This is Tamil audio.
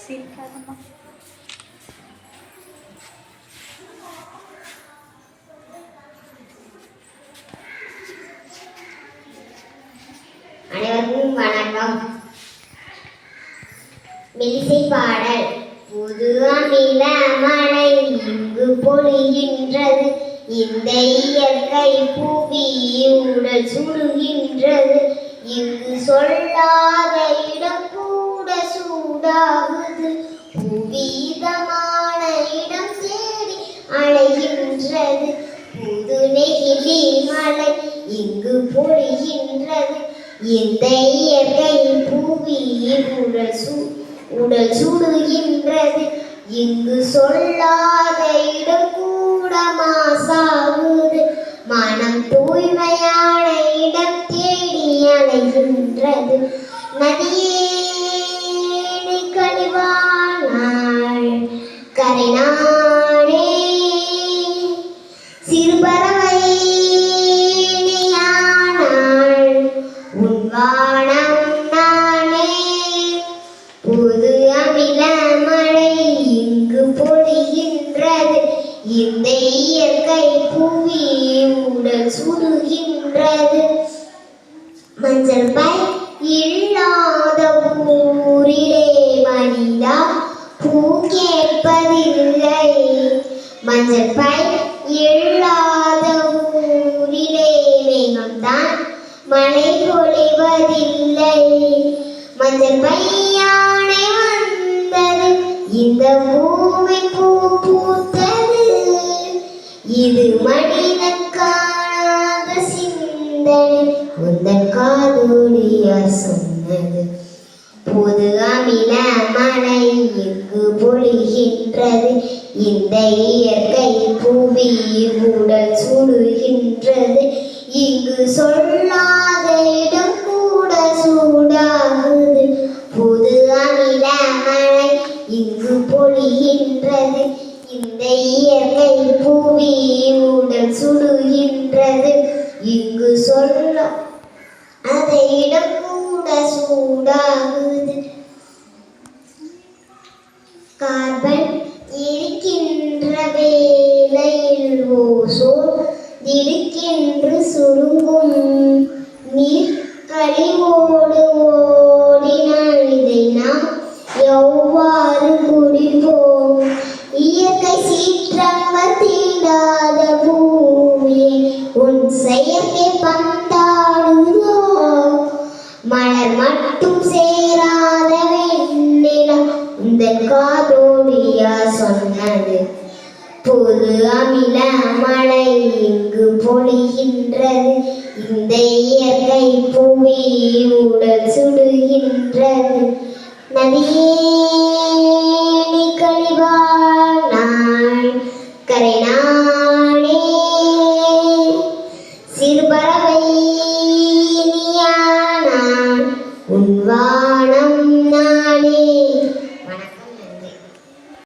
சிரிக்காதம்மா. அனைவருக்கும் வணக்கம். மெல்லிசை பாடல். புது அமில மழை இங்கு பொழிகின்றது, இந்த இயற்கை புவி உடல் சுடுகின்றது, இங்கு சொல்லாத இடம் கூட சூடாகுது, புவிதமான இடம் தேடி அலைகின்றது, புது நெகிழி மழை இங்கு பொழிகின்றது, இந்த இயற்கை புவி உடல் சுடுகின்றது, இங்கு சொல்லாத இடம் கூட மாசாகுது, மனம் தூய்மையான இடம் தேடி அலைகின்றது, நதியே நீ கழிவானாள் கரைநாடே, சிறுபறவை நீயானாள் உன் வானம் நானே, புது அமில மழை இங்கு பொழிகின்றது, இந்த இயற்கை புவி உடல் சுடுகின்றது, மஞ்சள் பை இல்லாத ஊரிலே மனிதா பூ கேட்பதில்லை, மஞ்சள் பை இல்லாத ஊரிலே மேகம்தான் மழை பொழிவதில்லை, மஞ்சள் பையானை வந்தது, இந்த பூமி பூ பூத்தது, இது மனிதன் காணாத சிந்தனை உந்தன் காதோடியார் சொன்னது, புது அமில மழை இங்கு பொழிகின்றது, இந்த இயற்கை புவி உடல் சுடுகின்றது, இங்கு சொல்லாத இடம் கூட சூடாகுது, புது அமில மழை இங்கு பொழிகின்றது, இந்த இயற்கை புவி உடல் சுடுகின்றது, இங்கு சொல்லாத இடம் கூட சூடாகுது, கார்பன் இருக்கின்ற வேளையில் ஓசோன் திடுக்கென்று சுருங்கும், நீர் கழிவோடு ஓடினால் இதை நாம் எவ்வாறு குடிப்போம், இயற்கை சீற்றங்கள் தீண்டாத பூமியை உன் செயற்கை பந்தாடுதோ, மலர் மட்டும் சேராத வெண்ணிலம் உந்தன் காதோடியா சொன்னது, புது அமில மழை இங்கு பொழிகின்றது, இந்த இயற்கை புவி உடல் சுடுகின்றது, நதியே நீ கழிவானாள் கரைநாடே, சிறுபறவை